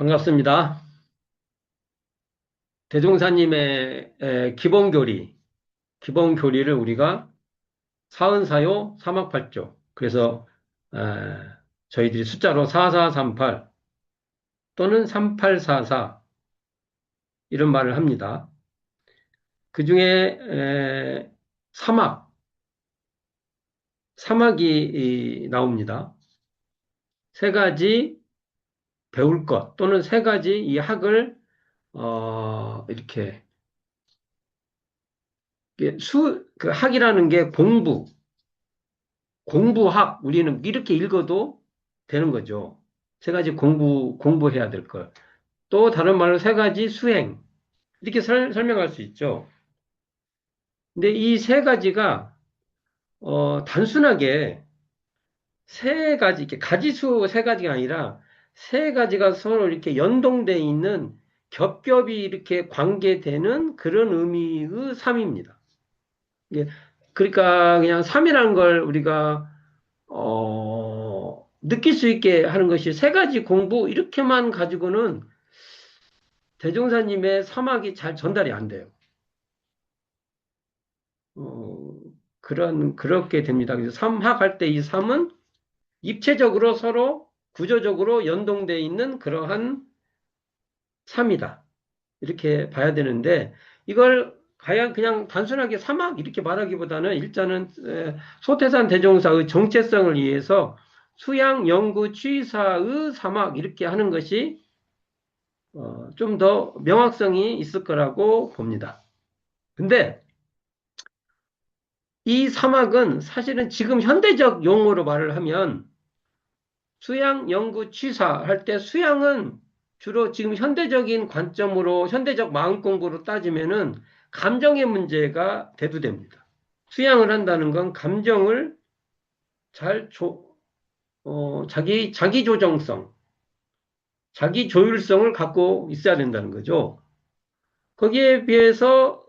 반갑습니다. 대종사님의 기본 교리를 우리가 사은사요 사막팔조. 그래서 에, 저희들이 숫자로 4438 또는 3844 이런 말을 합니다. 그 중에 사막이 나옵니다. 세 가지 배울 것 또는 세 가지 이 학을 이렇게 그 학이라는 게 공부학, 우리는 이렇게 읽어도 되는 거죠. 세 가지 공부해야 될 것. 또 다른 말로 세 가지 수행. 이렇게 설명할 수 있죠. 근데 이 세 가지가, 단순하게 세 가지, 이렇게 가지수 세 가지가 아니라 세 가지가 서로 이렇게 연동돼 있는 겹겹이 이렇게 관계되는 그런 의미의 삶입니다. 예, 그러니까 그냥 삶이라는 걸 우리가 느낄 수 있게 하는 것이 세 가지 공부 이렇게만 가지고는 대종사님의 사막이 잘 전달이 안 돼요. 어, 그렇게 됩니다. 그래서 삼학할 때 이 삼은 입체적으로 서로 구조적으로 연동되어 있는 그러한 삼이다. 이렇게 봐야 되는데 이걸 과연 그냥 단순하게 사막 이렇게 말하기보다는 일단은 소태산 대종사의 정체성을 위해서 수양 연구 취사의 사막 이렇게 하는 것이 좀 더 명확성이 있을 거라고 봅니다. 근데 이 사막은 사실은 지금 현대적 용어로 말을 하면 수양 연구 취사 할 때 수양은 주로 지금 현대적인 관점으로 현대적 마음 공부로 따지면은 감정의 문제가 대두됩니다. 수양을 한다는 건 감정을 잘 자기 조정성, 자기 조율성을 갖고 있어야 된다는 거죠. 거기에 비해서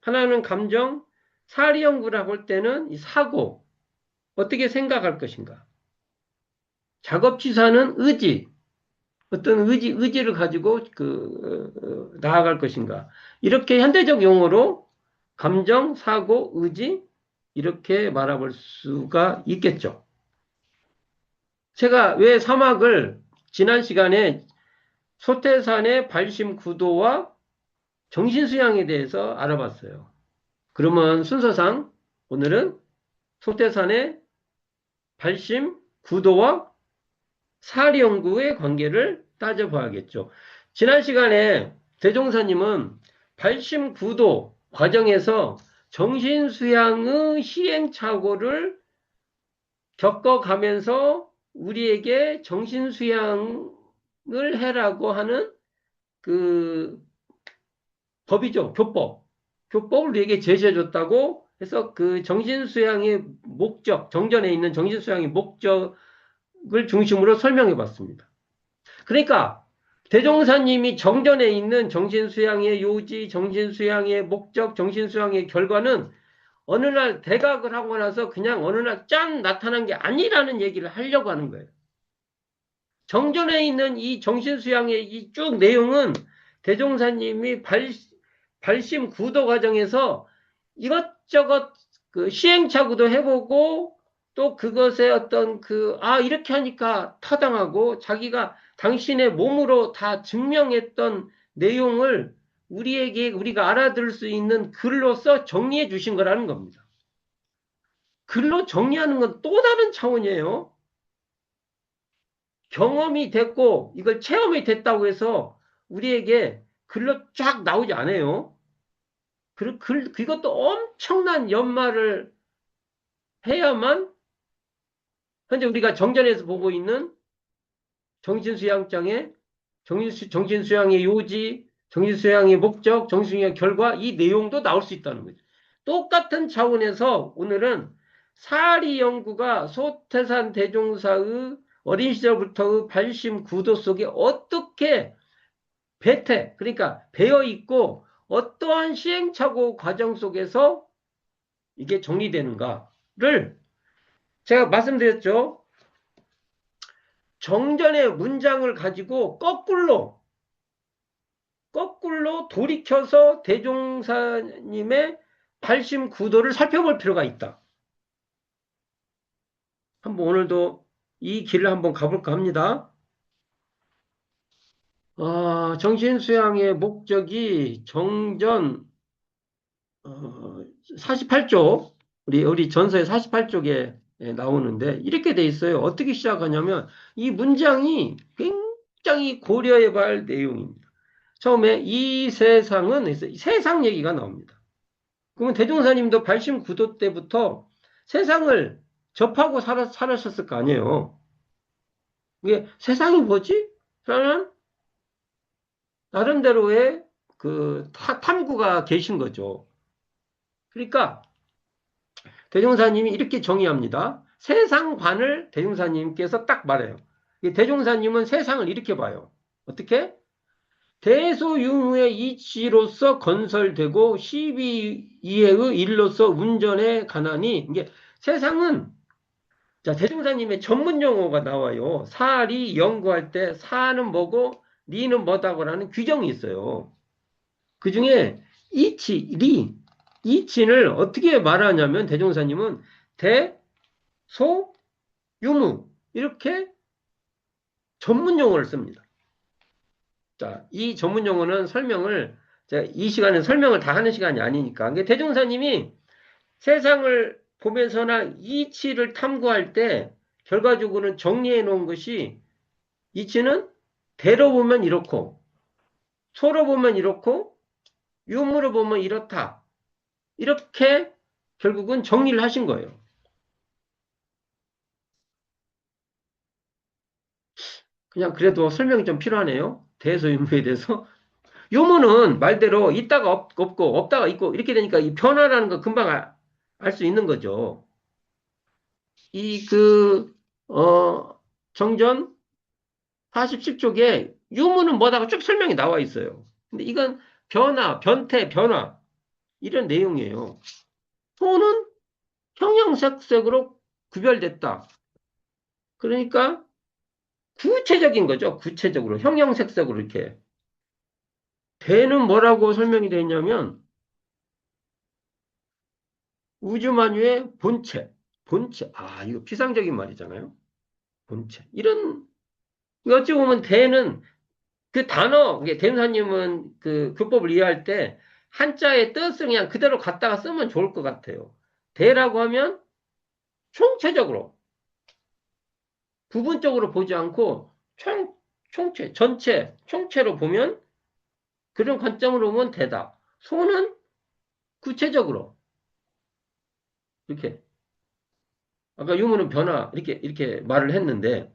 하나는 감정, 사리 연구라고 할 때는 이 사고, 어떻게 생각할 것인가. 작업치사는 의지, 어떤 의지를 가지고 나아갈 것인가. 이렇게 현대적 용어로 감정, 사고, 의지, 이렇게 말해볼 수가 있겠죠. 제가 왜 사막을 지난 시간에 소태산의 발심 구도와 정신수양에 대해서 알아봤어요. 그러면 순서상 오늘은 소태산의 발심, 구도와 사리 연구의 관계를 따져봐야겠죠. 지난 시간에 대종사님은 발심 구도 과정에서 정신수양의 시행착오를 겪어가면서 우리에게 정신수양을 해라고 하는 그 법이죠. 교법을 우리에게 제시해 줬다고 해서 그 정신수양의 목적, 정전에 있는 정신수양의 목적을 중심으로 설명해 봤습니다. 그러니까 대종사님이 정전에 있는 정신수양의 요지, 정신수양의 목적, 정신수양의 결과는 어느 날 대각을 하고 나서 그냥 어느 날 짠 나타난 게 아니라는 얘기를 하려고 하는 거예요. 정전에 있는 이 정신수양의 이 쭉 내용은 대종사님이 발심 구도 과정에서 이것저것 시행착오도 해보고 또 그것에 어떤 이렇게 하니까 타당하고 자기가 당신의 몸으로 다 증명했던 내용을 우리가 알아들을 수 있는 글로써 정리해 주신 거라는 겁니다. 글로 정리하는 건 또 다른 차원이에요. 경험이 됐고 이걸 체험이 됐다고 해서 우리에게 글로 쫙 나오지 않아요. 그것도 엄청난 연말을 해야만 현재 우리가 정전에서 보고 있는 정신수양장애, 정신수양의 요지, 정신수양의 목적, 정신수양의 결과 이 내용도 나올 수 있다는 거죠. 똑같은 차원에서 오늘은 사리 연구가 소태산 대종사의 어린 시절부터의 발심 구도 속에 어떻게 그러니까 배어 있고 어떠한 시행착오 과정 속에서 이게 정리되는가를 제가 말씀드렸죠. 정전의 문장을 가지고 거꾸로 돌이켜서 대종사님의 발심 구도를 살펴볼 필요가 있다. 한번 오늘도 이 길을 한번 가볼까 합니다. 정신수양의 목적이 정전, 48쪽, 우리 전서의 48쪽에 나오는데, 이렇게 돼 있어요. 어떻게 시작하냐면, 이 문장이 굉장히 고려해봐야 할 내용입니다. 처음에 이 세상은, 세상 얘기가 나옵니다. 그러면 대종사님도 발심 구도 때부터 세상을 접하고 살았을 거 아니에요. 이게 세상이 뭐지? 라는 나름대로의 그 탐구가 계신 거죠. 그러니까 대종사님이 이렇게 정의합니다. 세상관을 대종사님께서 딱 말해요. 대종사님은 세상을 이렇게 봐요. 어떻게? 대소유무의 이치로서 건설되고 시비이해의 일로서 운전에 관하니 이게 세상은 자 대종사님의 전문 용어가 나와요. 사리 연구할 때 사는 뭐고 리는 뭐다고라는 규정이 있어요. 그 중에 이치를 어떻게 말하냐면 대종사님은 대소유무 이렇게 전문 용어를 씁니다. 자, 이 전문 용어는 설명을 이 시간에 설명을 다 하는 시간이 아니니까. 그러니까 대종사님이 세상을 보면서나 이치를 탐구할 때 결과적으로는 정리해 놓은 것이 이치는 대로 보면 이렇고 소로 보면 이렇고 유무로 보면 이렇다. 이렇게 결국은 정리를 하신 거예요. 그냥 그래도 설명이 좀 필요하네요. 대소유무에 대해서. 유무는 말대로 있다가 없고 없다가 있고 이렇게 되니까 이 변화라는 거 금방 알 수 있는 거죠. 이 정전 47쪽에 유무는 뭐다가 쭉 설명이 나와 있어요. 근데 이건 변화, 변태, 변화 이런 내용이에요. 소는 형형색색으로 구별됐다. 그러니까 구체적인 거죠. 구체적으로 형형색색으로 이렇게. 대는 뭐라고 설명이 되어 있냐면 우주만유의 본체. 본체. 이거 피상적인 말이잖아요. 본체. 어찌 보면 대는 그 단어, 대무사님은 그 교법을 이해할 때 한자의 뜻을 그냥 그대로 갖다가 쓰면 좋을 것 같아요. 대라고 하면 총체적으로, 부분적으로 보지 않고 전체, 총체로 보면 그런 관점으로 보면 대다. 소는 구체적으로, 이렇게. 아까 유무는 변화, 이렇게 말을 했는데,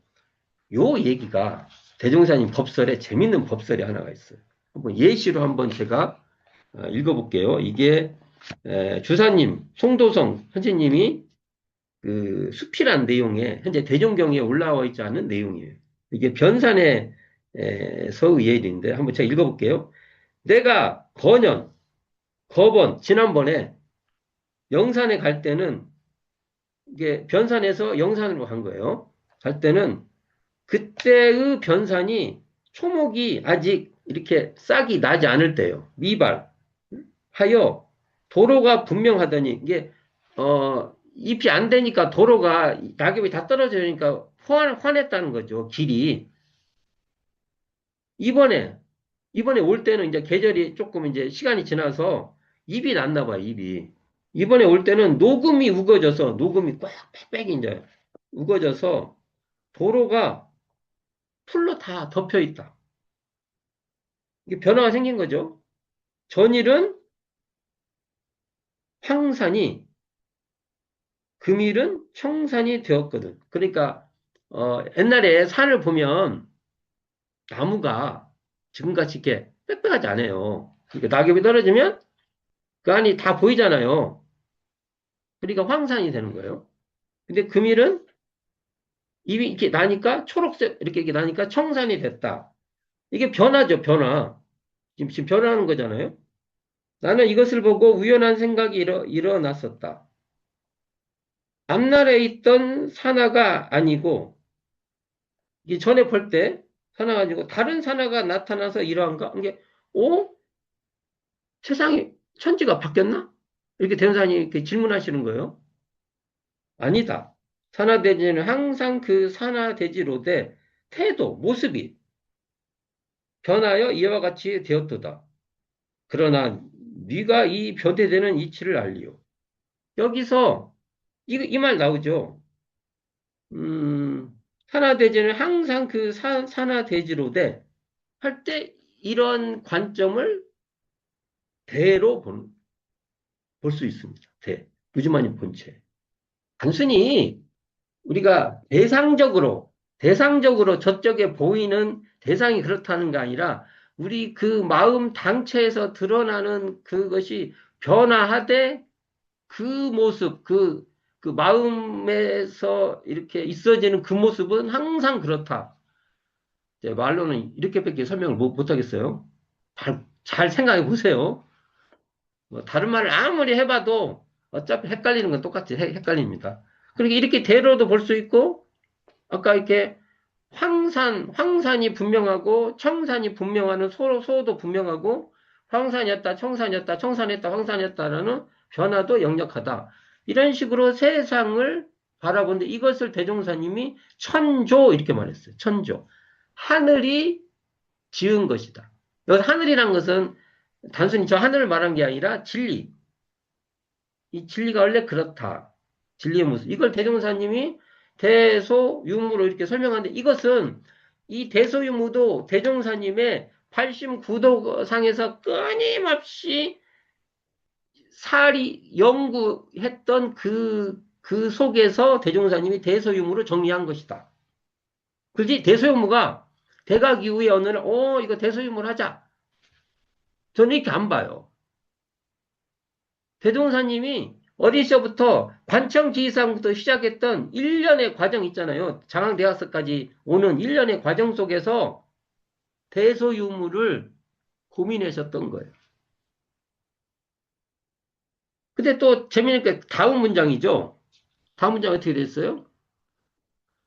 요 얘기가 대종사님 법설에 재밌는 법설이 하나가 있어요. 한번 예시로 한번 제가 읽어볼게요. 이게 주사님, 송도성 선생님이 그 수필한 내용에 현재 대종경에 올라와 있지 않은 내용이에요. 이게 변산의 서의 예일인데 한번 제가 읽어볼게요. 내가 거번, 지난번에 영산에 갈 때는 이게 변산에서 영산으로 간 거예요. 갈 때는 그때의 변산이 초목이 아직 이렇게 싹이 나지 않을 때요. 미발하여 도로가 분명하더니 이게 잎이 안 되니까 도로가 낙엽이 다 떨어지니까 환했다는 거죠. 길이. 이번에 올 때는 이제 계절이 조금 이제 시간이 지나서 잎이 났나 봐요. 잎이. 이번에 올 때는 녹음이 우거져서 녹음이 꽉 빽빽이 이제 우거져서 도로가 풀로 다 덮여 있다. 이게 변화가 생긴 거죠. 전일은 황산이, 금일은 청산이 되었거든. 그러니까, 옛날에 산을 보면 나무가 지금같이 이렇게 빽빽하지 않아요. 그러니까 낙엽이 떨어지면 그 안이 다 보이잖아요. 그러니까 황산이 되는 거예요. 근데 금일은 입이 이렇게 나니까 초록색, 이렇게 나니까 청산이 됐다. 이게 변화죠, 변화. 지금 변화하는 거잖아요. 나는 이것을 보고 우연한 생각이 일어났었다. 앞날에 있던 산하가 아니고 이 전에 볼 때 산화 가지고 다른 산화가 나타나서 이러한가? 이게 오 세상에 천지가 바뀌었나? 이렇게 대원사님이 이렇게 질문하시는 거예요. 아니다. 산화대지는 항상 그 산화대지로되 태도, 모습이 변하여 이와 같이 되었도다. 그러나 네가 이 변태되는 이치를 알리오. 여기서 이 말 나오죠. 산화대지는 항상 그 산화대지로되 할 때 이런 관점을 대로 볼 수 있습니다. 무지만이 본체. 단순히 우리가 대상적으로 저쪽에 보이는 대상이 그렇다는 게 아니라 우리 그 마음 당체에서 드러나는 그것이 변화하되 그 모습, 그 마음에서 이렇게 있어지는 그 모습은 항상 그렇다. 이제 말로는 이렇게밖에 설명을 못 하겠어요. 잘 생각해 보세요. 뭐 다른 말을 아무리 해봐도 어차피 헷갈리는 건 똑같이 헷갈립니다. 그러니까 이렇게 대로도 볼 수 있고, 아까 이렇게 황산이 분명하고 청산이 분명하는 소도 분명하고 황산이었다, 청산이었다, 청산했다, 황산이었다라는 변화도 역력하다. 이런 식으로 세상을 바라보는데 이것을 대종사님이 천조 이렇게 말했어요. 천조. 하늘이 지은 것이다. 여기 하늘이란 것은 단순히 저 하늘을 말한 게 아니라 진리. 이 진리가 원래 그렇다. 진리의 모습. 이걸 대종사님이 대소유무로 이렇게 설명하는데 이것은 이 대소유무도 대종사님의 89도 상에서 끊임없이 살이 연구했던 그 속에서 대종사님이 대소유무를 정리한 것이다. 그지? 대소유무가 대각 이후에 어느 날, 이거 대소유무를 하자. 저는 이렇게 안 봐요. 대종사님이 어리서부터 관청지휘상부터 시작했던 1년의 과정 있잖아요. 장항대학서까지 오는 1년의 과정 속에서 대소유무를 고민하셨던 거예요. 근데 또 재미있게 다음 문장이죠. 다음 문장 어떻게 됐어요?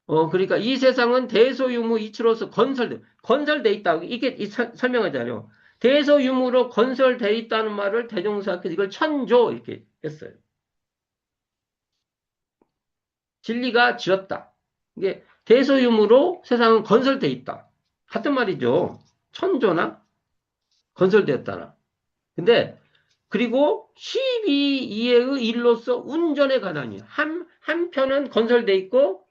그러니까 이 세상은 대소유무 이치로서 건설돼 있다. 이게 설명하잖아요. 대소유무로 건설돼 있다는 말을 대종사께서 이걸 천조 이렇게 했어요. 진리가 지었다. 이게 대소유무로 세상은 건설돼 있다. 같은 말이죠. 천조나 건설되었다나. 근데 그리고 12이해의 일로서 운전에 관하니 한편은 건설돼 있고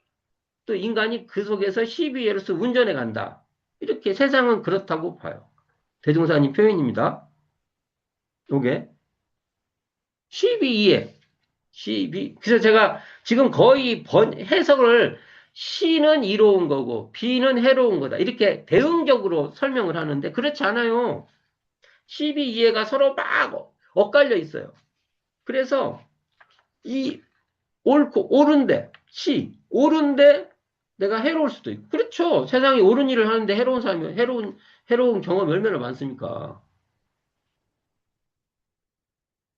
또 인간이 그 속에서 12이해로서 운전해 간다. 이렇게 세상은 그렇다고 봐요. 대종사님 표현입니다. 요게 12이해. 그래서 제가 지금 거의 해석을 C는 이로운 거고 B는 해로운 거다. 이렇게 대응적으로 설명을 하는데 그렇지 않아요. 12이해가 서로 막 엇갈려 있어요. 그래서 이 옳은데 옳은데 내가 해로울 수도 있고 그렇죠. 세상에 옳은 일을 하는데 해로운 사람이 해로운 경험이 얼마나 많습니까?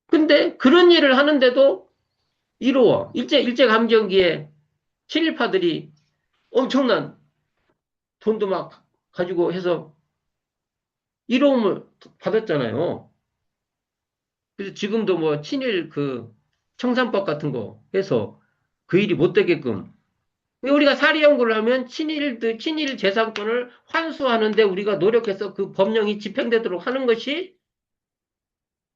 근데 그런 일을 하는데도 이로워. 일제감정기에 친일파들이 엄청난 돈도 막 가지고 해서 이로움을 받았잖아요. 그래서 지금도 뭐 친일 그 청산법 같은 거 해서 그 일이 못 되게끔 우리가 사리 연구를 하면 친일 재산권을 환수하는데 우리가 노력해서 그 법령이 집행되도록 하는 것이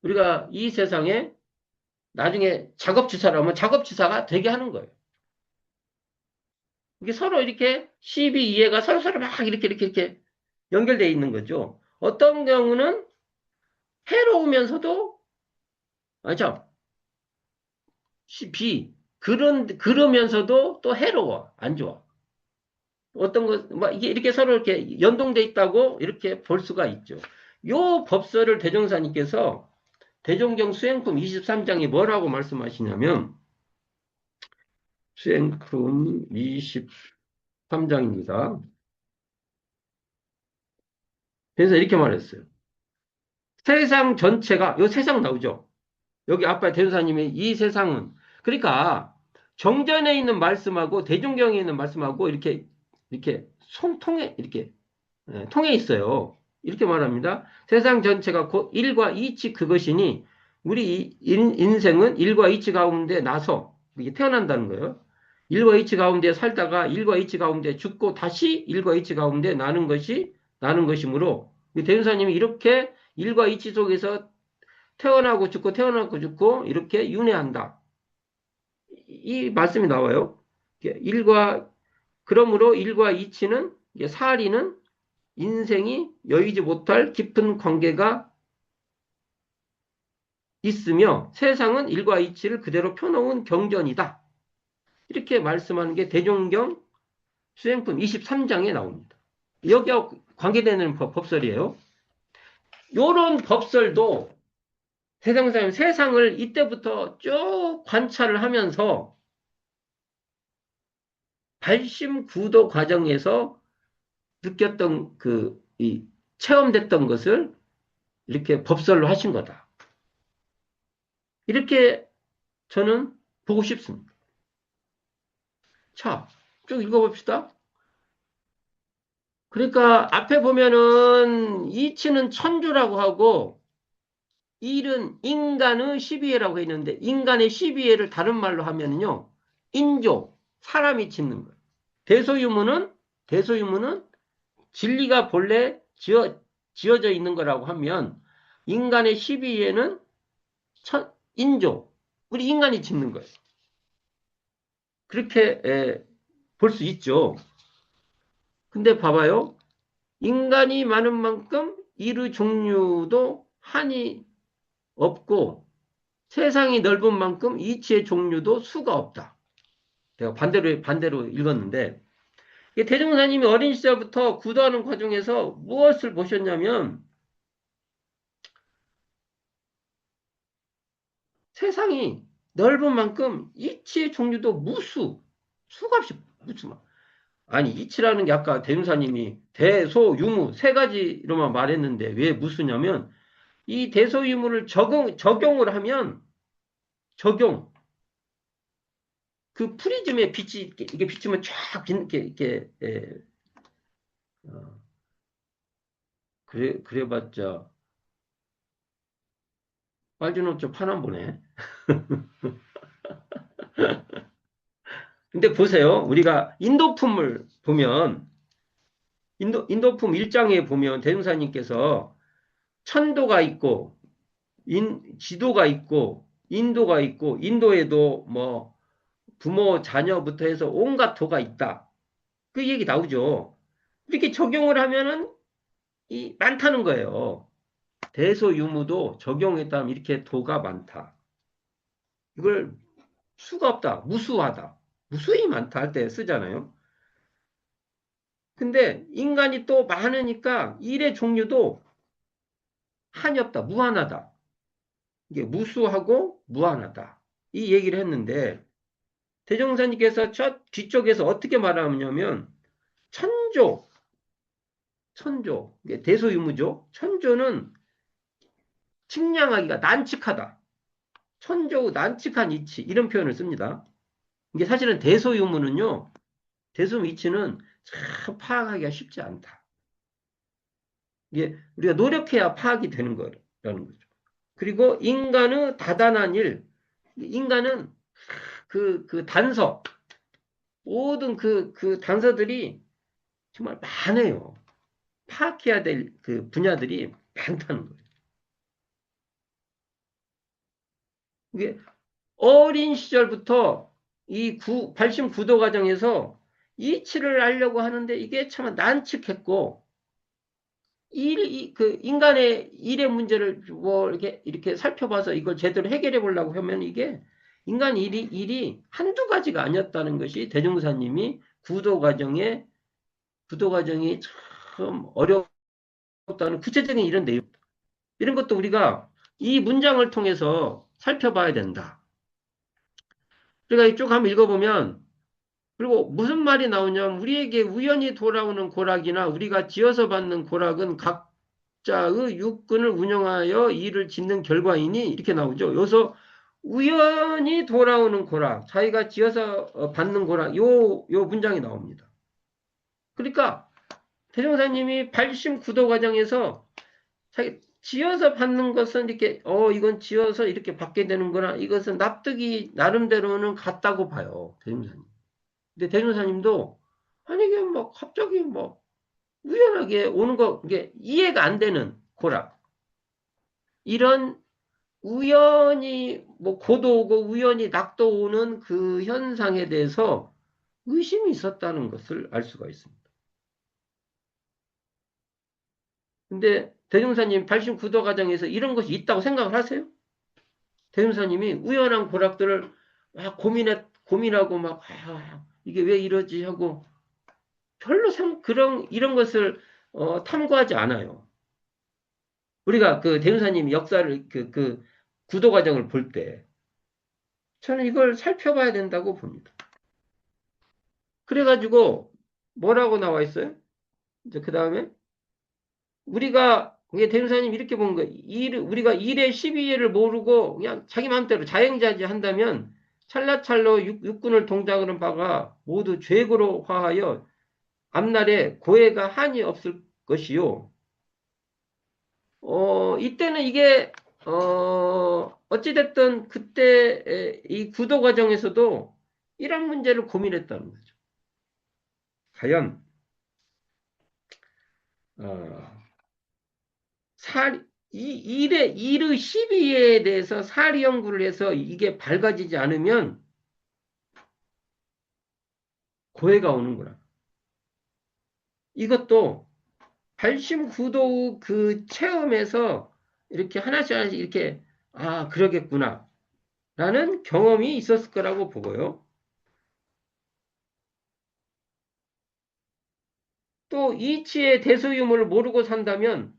우리가 이 세상에 나중에 작업지사를 하면 작업지사가 되게 하는 거예요. 이게 서로 이렇게 12이해가 서로 막 이렇게 연결되어 있는 거죠. 어떤 경우는 해로우면서도, 아니죠. 그러면서도 또 해로워. 안 좋아. 어떤 것, 막 이게 이렇게 서로 이렇게 연동돼 있다고 이렇게 볼 수가 있죠. 요 법설을 대종사님께서 대종경 수행품 23장에 뭐라고 말씀하시냐면, 수행품 23장입니다. 그래서 이렇게 말했어요. 세상 전체가, 요 세상 나오죠? 여기 아까 대종사님이 이 세상은, 그러니까 정전에 있는 말씀하고 대종경에 있는 말씀하고 이렇게 이렇게 통해 있어요. 이렇게 말합니다. 세상 전체가 곧 일과 이치 그것이니 우리 인생은 일과 이치 가운데 나서 이게 태어난다는 거예요. 일과 이치 가운데 살다가 일과 이치 가운데 죽고 다시 일과 이치 가운데 나는 것이므로 대운사님이 이렇게 일과 이치 속에서 태어나고 죽고 태어나고 죽고 이렇게 윤회한다. 이 말씀이 나와요. 그러므로 일과 이치는 사리는 인생이 여의지 못할 깊은 관계가 있으며 세상은 일과 이치를 그대로 펴놓은 경전이다. 이렇게 말씀하는 게 대종경 수행품 23장에 나옵니다. 여기와 관계되는 법설이에요. 요런 법설도 세상을 이때부터 쭉 관찰을 하면서 발심구도 과정에서 느꼈던 체험됐던 것을 이렇게 법설로 하신 거다. 이렇게 저는 보고 싶습니다. 자, 쭉 읽어봅시다. 그러니까 앞에 보면은 이치는 천주라고 하고 일은 인간의 시비애라고 했는데 인간의 시비애를 다른 말로 하면은요. 인조, 사람이 짓는 거예요. 대소유무는 진리가 본래 지어져 있는 거라고 하면 인간의 시비애는 인조, 우리 인간이 짓는 거예요. 그렇게 볼 수 있죠. 근데 봐봐요. 인간이 많은 만큼 일의 종류도 한이 없고 세상이 넓은 만큼 이치의 종류도 수가 없다. 제가 반대로 읽었는데 대종사님이 어린 시절부터 구도하는 과정에서 무엇을 보셨냐면 세상이 넓은 만큼 이치의 종류도 수가 없이 무수. 아니 이치라는 게 아까 대종사님이 대소유무 세 가지로만 말했는데 왜 무수냐면 이 대소유무를 적용을 하면 그 프리즘의 빛이 이게 비치면 쫙 이렇게 그래봤자 빨주노 쪽 파란 보네. 근데 보세요. 우리가 인도품을 보면 인도품 1장에 보면 대종사님께서 천도가 있고 지도가 있고 인도가 있고 인도에도 뭐 부모 자녀부터 해서 온갖 도가 있다. 그 얘기 나오죠. 이렇게 적용을 하면은 많다는 거예요. 대소유무도 적용했다면 이렇게 도가 많다. 이걸 수가 없다. 무수하다. 무수히 많다 할 때 쓰잖아요. 근데 인간이 또 많으니까 일의 종류도 한이 없다. 무한하다. 이게 무수하고 무한하다. 이 얘기를 했는데 대종사님께서 첫 뒤쪽에서 어떻게 말하냐면 천조, 이게 대소유무죠. 천조는 측량하기가 난칙하다. 천조 난칙한 이치 이런 표현을 씁니다. 이게 사실은 대소유무 이치는 참 파악하기가 쉽지 않다. 이게 우리가 노력해야 파악이 되는 거라는 거죠. 그리고 인간의 다단한 인간은 그 단서, 모든 그 단서들이 정말 많아요. 파악해야 될 그 분야들이 많다는 거예요. 이게 어린 시절부터 발심 구도 과정에서 이치를 알려고 하는데 이게 참 난칙했고, 그 인간의 일의 문제를 뭐 이렇게 살펴봐서 이걸 제대로 해결해 보려고 하면 이게 인간 일이 한두 가지가 아니었다는 것이 대종사님이 구도 과정이 참 어렵다는 구체적인 이런 내용, 이런 것도 우리가 이 문장을 통해서 살펴봐야 된다. 우리가 이쪽 한번 읽어보면, 그리고 무슨 말이 나오냐면 우리에게 우연히 돌아오는 고락이나 우리가 지어서 받는 고락은 각자의 육근을 운영하여 일을 짓는 결과이니 이렇게 나오죠. 여기서 우연히 돌아오는 고락, 자기가 지어서 받는 고락, 요 문장이 나옵니다. 그러니까 대종사님이 발심 구도 과정에서 자기 지어서 받는 것은 이렇게 이건 지어서 이렇게 받게 되는구나. 이것은 납득이 나름대로는 같다고 봐요. 대종사님. 근데 대종사님도 아니 이게 뭐 갑자기 뭐 우연하게 오는 거 이게 이해가 안 되는 고락. 이런 우연히 뭐 고도 오고 우연히 낙도 오는 그 현상에 대해서 의심이 있었다는 것을 알 수가 있습니다. 근데 대종사님 89도 과정에서 이런 것이 있다고 생각을 하세요? 대종사님이 우연한 고락들을 막 고민하고 막 이게 왜 이러지 하고 별로 그런 이런 것을 탐구하지 않아요. 우리가 그 대종사님 역사를 그 구도 과정을 볼 때 저는 이걸 살펴봐야 된다고 봅니다. 그래가지고 뭐라고 나와 있어요? 이제 그 다음에 우리가 이게 대종사님 이렇게 본 거예요. 우리가 1의 12회를 모르고 그냥 자기 마음대로 자행자지 한다면 찰나찰로 육군을 동작하는 바가 모두 죄고로 화하여 앞날에 고해가 한이 없을 것이요. 이때는 이게 어찌됐든 그때 이 구도 과정에서도 이런 문제를 고민했다는 거죠. 과연 어, 일의 12에 대해서 사리 연구를 해서 이게 밝아지지 않으면 고해가 오는구나. 이것도 발심구도 그 체험에서 이렇게 하나씩 하나씩 이렇게 그러겠구나 라는 경험이 있었을 거라고 보고요. 또 이치의 대소유물을 모르고 산다면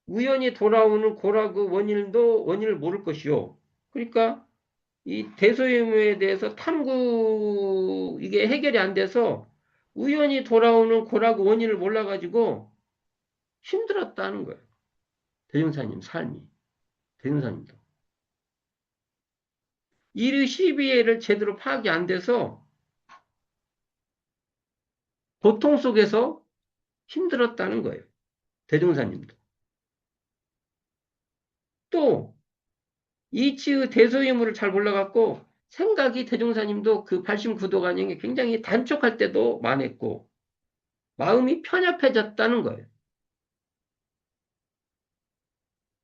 우연히 돌아오는 고라그 원인을 모를 것이요. 그러니까 이 대소유무에 대해서 이게 해결이 안 돼서 우연히 돌아오는 고라고 원인을 몰라가지고 힘들었다는 거예요. 대종사님 삶이. 대종사님도. 일의 시비를 제대로 파악이 안 돼서 고통 속에서 힘들었다는 거예요. 대종사님도. 또 이치의 대소유무를 잘 몰라갖고 생각이 대종사님도 그 발심구도 과정에 굉장히 단촉할 때도 많았고 마음이 편협해졌다는 거예요.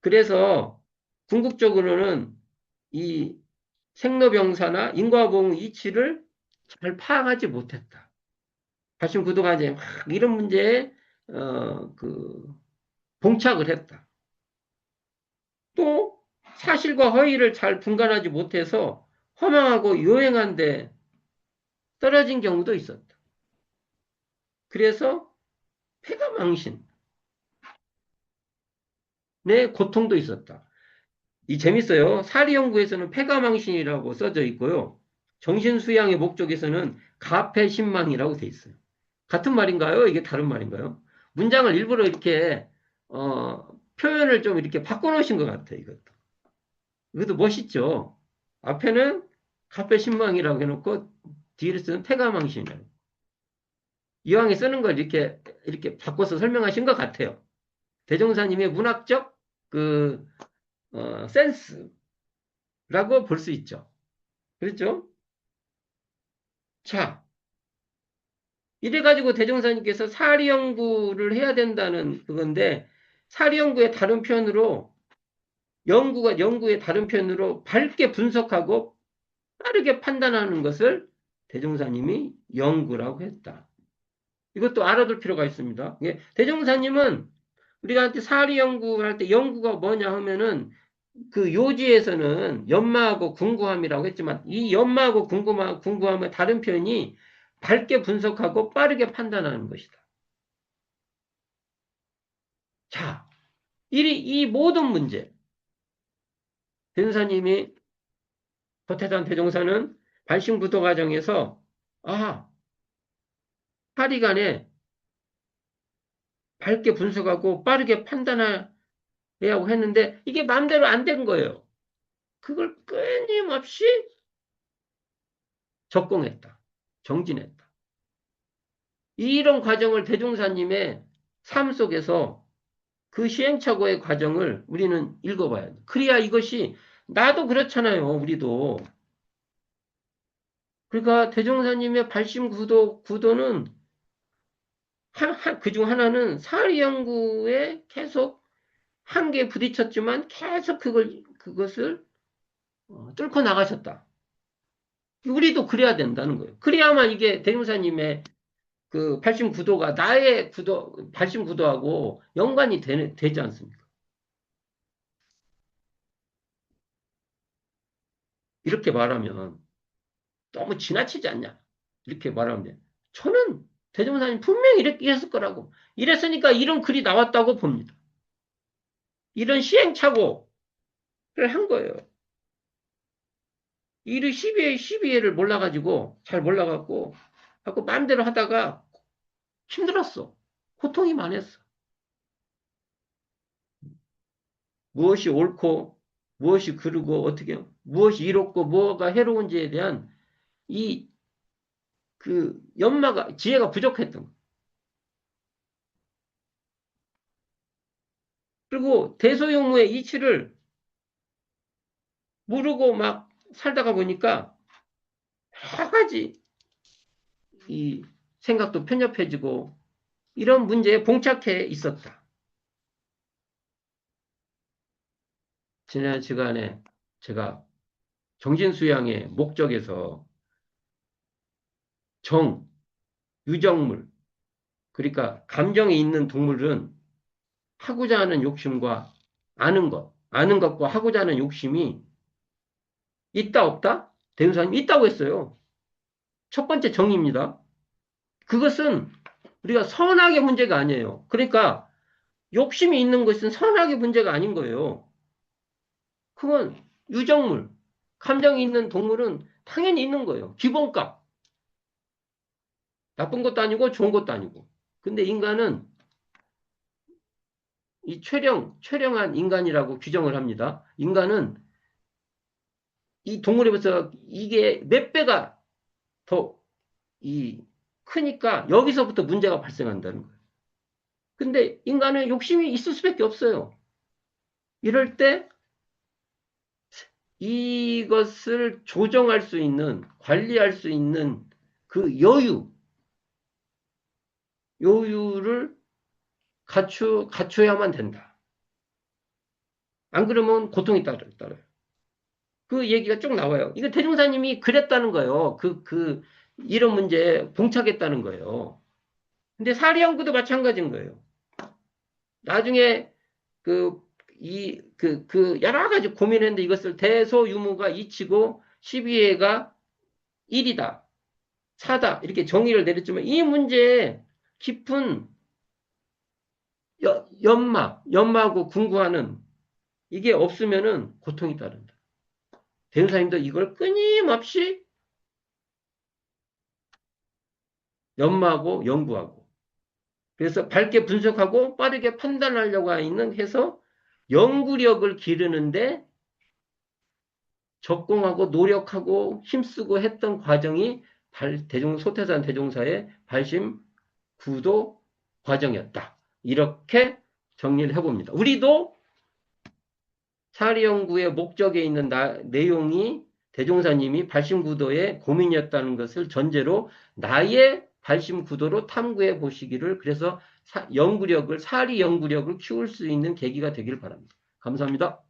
그래서 궁극적으로는 이 생로병사나 인과보험 이치를 잘 파악하지 못했다. 발심구도가 이제 막 이런 문제에 그 봉착을 했다. 또 사실과 허위를 잘 분간하지 못해서 허망하고 요행한데 떨어진 경우도 있었다. 그래서 폐가망신의 고통도 있었다. 이 재밌어요. 사리연구에서는 폐가망신이라고 써져 있고요. 정신수양의 목적에서는 가폐신망이라고 돼 있어요. 같은 말인가요? 이게 다른 말인가요? 문장을 일부러 이렇게 표현을 좀 이렇게 바꿔놓으신 것 같아요. 이것도 멋있죠. 앞에는 가폐신망이라고 해놓고 뒤를 쓰는 폐가망신이라고. 이왕에 쓰는 걸 이렇게 바꿔서 설명하신 것 같아요. 대종사님의 문학적 센스라고 볼 수 있죠. 그렇죠? 자, 이래가지고 대종사님께서 사리 연구를 해야 된다는 그건데, 사리 연구의 다른 편으로, 연구의 다른 편으로 밝게 분석하고 빠르게 판단하는 것을 대종사님이 연구라고 했다. 이것도 알아둘 필요가 있습니다. 대종사님은 우리가 사리 연구할 때 연구가 뭐냐 하면은 그 요지에서는 연마하고 궁구함이라고 했지만 이 연마하고 궁구함의 다른 표현이 밝게 분석하고 빠르게 판단하는 것이다. 자, 이 모든 문제, 변사님이 도태산 대종사는 발심부도 과정에서 파리간에 밝게 분석하고 빠르게 판단해야 하고 했는데 이게 마음대로 안 된 거예요. 그걸 끊임없이 적공했다. 정진했다. 이런 과정을 대종사님의 삶 속에서 그 시행착오의 과정을 우리는 읽어봐야 돼. 그래야 이것이 나도 그렇잖아요. 우리도. 그러니까 대종사님의 발심 구도는 그중 하나는 사리연구에 계속 한계에 부딪혔지만 계속 그것을 뚫고 나가셨다. 우리도 그래야 된다는 거예요. 그래야만 이게 대종사님의 그 발심 구도가 나의 발심 구도하고 연관이 되지 않습니까? 이렇게 말하면 너무 지나치지 않냐? 이렇게 말하면 돼. 저는 대종사님 분명히 이렇게 했을 거라고. 이랬으니까 이런 글이 나왔다고 봅니다. 이런 시행착오를 한 거예요. 일을 12회를 몰라가지고, 잘 몰라갖고, 갖고 마음대로 하다가 힘들었어. 고통이 많았어. 무엇이 옳고, 무엇이 그르고, 무엇이 이롭고, 뭐가 해로운지에 대한 이, 지혜가 부족했던 거. 그리고 대소용무의 이치를 모르고 막 살다가 보니까 여러 가지 이 생각도 편협해지고 이런 문제에 봉착해 있었다. 지난 시간에 제가 정신수양의 목적에서 유정물, 그러니까 감정이 있는 동물은 하고자 하는 욕심과 아는 것과 하고자 하는 욕심이 있다, 없다? 대우사님 있다고 했어요. 첫 번째 정의입니다. 그것은 우리가 선악의 문제가 아니에요. 그러니까 욕심이 있는 것은 선악의 문제가 아닌 거예요. 그건 유정물, 감정이 있는 동물은 당연히 있는 거예요. 기본값. 나쁜 것도 아니고 좋은 것도 아니고. 근데 인간은 이 최령한 인간이라고 규정을 합니다. 인간은 이 동물에 비해서 이게 몇 배가 더 크니까 여기서부터 문제가 발생한다는 거예요. 근데 인간은 욕심이 있을 수밖에 없어요. 이럴 때 이것을 조정할 수 있는, 관리할 수 있는 그 여유를 갖춰야만 된다. 안 그러면 고통이 따라요. 그 얘기가 쭉 나와요. 이거 대종사님이 그랬다는 거예요. 이런 문제에 봉착했다는 거예요. 근데 사리연구도 마찬가지인 거예요. 나중에 여러 가지 고민했는데 이것을 대소유무가 2치고 12회가 1이다, 4다, 이렇게 정의를 내렸지만 이 문제에 깊은 연마하고 궁구하는 이게 없으면은 고통이 따른다. 대우사님도 이걸 끊임없이 연마하고 연구하고 그래서 밝게 분석하고 빠르게 판단하려고 해서 연구력을 기르는데 적공하고 노력하고 힘쓰고 했던 과정이 소태산 대종사의 발심 구도 과정이었다. 이렇게 정리를 해봅니다. 우리도 사리연구의 목적에 있는 내용이 대종사님이 발심구도의 고민이었다는 것을 전제로 나의 발심구도로 탐구해 보시기를, 그래서 사리 연구력을 키울 수 있는 계기가 되길 바랍니다. 감사합니다.